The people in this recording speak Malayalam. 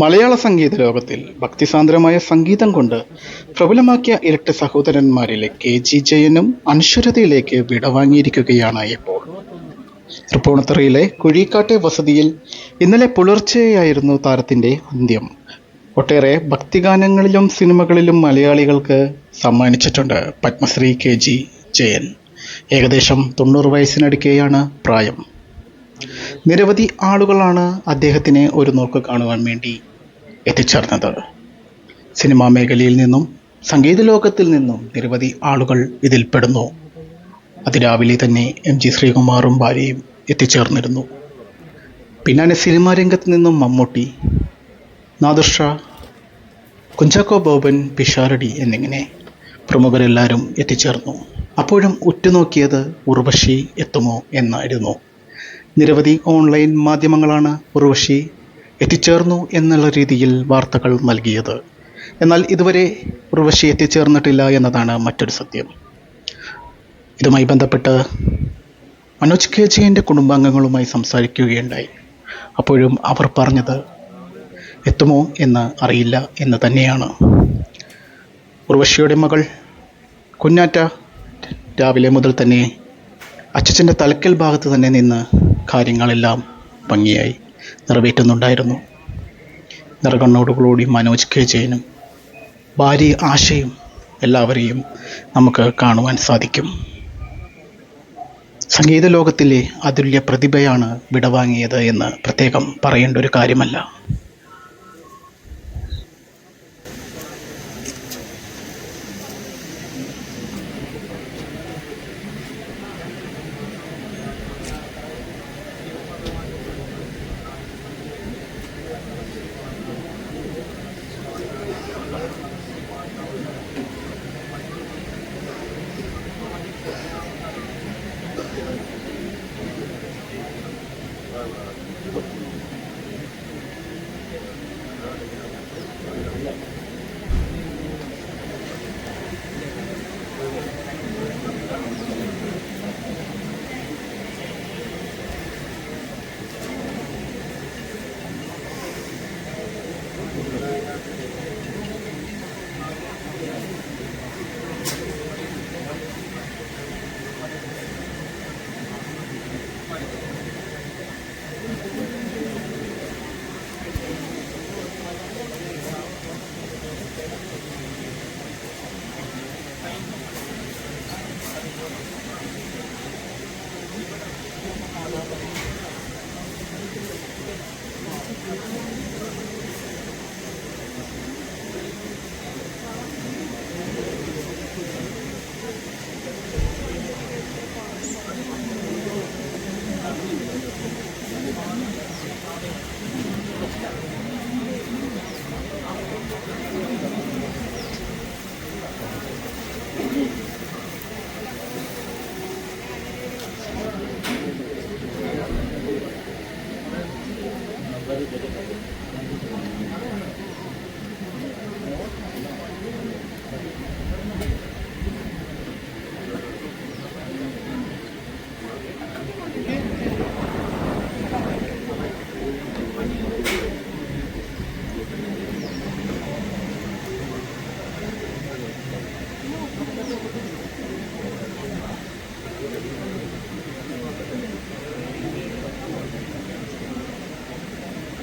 മലയാള സംഗീത ലോകത്തിൽ ഭക്തിസാന്ദ്രമായ സംഗീതം കൊണ്ട് പ്രബലമാക്കിയ ഇരട്ട സഹോദരന്മാരിലെ കെ.ജി. ജയനും അനശ്വരതയിലേക്ക് വിടവാങ്ങിയിരിക്കുകയാണ് ഇപ്പോൾ. തൃപ്പൂണിത്തുറയിലെ കുഴിക്കാട്ടെ വസതിയിൽ ഇന്നലെ പുലർച്ചെയായിരുന്നു താരത്തിന്റെ അന്ത്യം. ഒട്ടേറെ ഭക്തിഗാനങ്ങളിലും സിനിമകളിലും മലയാളികൾക്ക് സമ്മാനിച്ചിട്ടുണ്ട് പത്മശ്രീ കെ.ജി. ജയൻ. ഏകദേശം 90 വയസ്സിനടുക്കെയാണ് പ്രായം. നിരവധി ആളുകളാണ് അദ്ദേഹത്തിനെ ഒരു നോക്ക് കാണുവാൻ വേണ്ടി എത്തിച്ചേർന്നത്. സിനിമാ മേഖലയിൽ നിന്നും സംഗീത ലോകത്തിൽ നിന്നും നിരവധി ആളുകൾ ഇതിൽ പെടുന്നു. അതിരാവിലെ തന്നെ എം ജി ശ്രീകുമാറും ഭാര്യയും എത്തിച്ചേർന്നിരുന്നു. പിന്നാലെ സിനിമാ രംഗത്ത് നിന്നും മമ്മൂട്ടി, നാദിർ ഷാ, കുഞ്ചാക്കോ ബോബൻ, പിഷാരടി എന്നിങ്ങനെ പ്രമുഖരെല്ലാവരും എത്തിച്ചേർന്നു. അപ്പോഴും ഉറ്റുനോക്കിയത് ഉർവശി എത്തുമോ എന്നായിരുന്നു. നിരവധി ഓൺലൈൻ മാധ്യമങ്ങളാണ് ഉർവശി എത്തിച്ചേർന്നു എന്നുള്ള രീതിയിൽ വാർത്തകൾ നൽകിയത്. എന്നാൽ ഇതുവരെ ഉർവശി എത്തിച്ചേർന്നിട്ടില്ല എന്നതാണ് മറ്റൊരു സത്യം. ഇതുമായി ബന്ധപ്പെട്ട് മനോജ് കെ ജയൻ്റെ കുടുംബാംഗങ്ങളുമായി സംസാരിക്കുകയുണ്ടായി. അപ്പോഴും അവർ പറഞ്ഞത് എത്തുമോ എന്ന് അറിയില്ല എന്ന് തന്നെയാണ്. ഉർവശിയുടെ മകൾ കുഞ്ഞാറ്റ രാവിലെ മുതൽ തന്നെ അച്ഛൻ്റെ തലക്കൽ ഭാഗത്ത് തന്നെ നിന്ന് കാര്യങ്ങളെല്ലാം ഭംഗിയായി നിറവേറ്റുന്നുണ്ടായിരുന്നു. നിറകണ്ണോടുകൂടി മനോജ് കെ ജയനും ഭാര്യ ആശയും എല്ലാവരെയും നമുക്ക് കാണുവാൻ സാധിക്കും. സംഗീത ലോകത്തിലെ അതുല്യ പ്രതിഭയാണ് വിടവാങ്ങിയത് എന്ന് പ്രത്യേകം പറയേണ്ട ഒരു കാര്യമല്ല. Very good.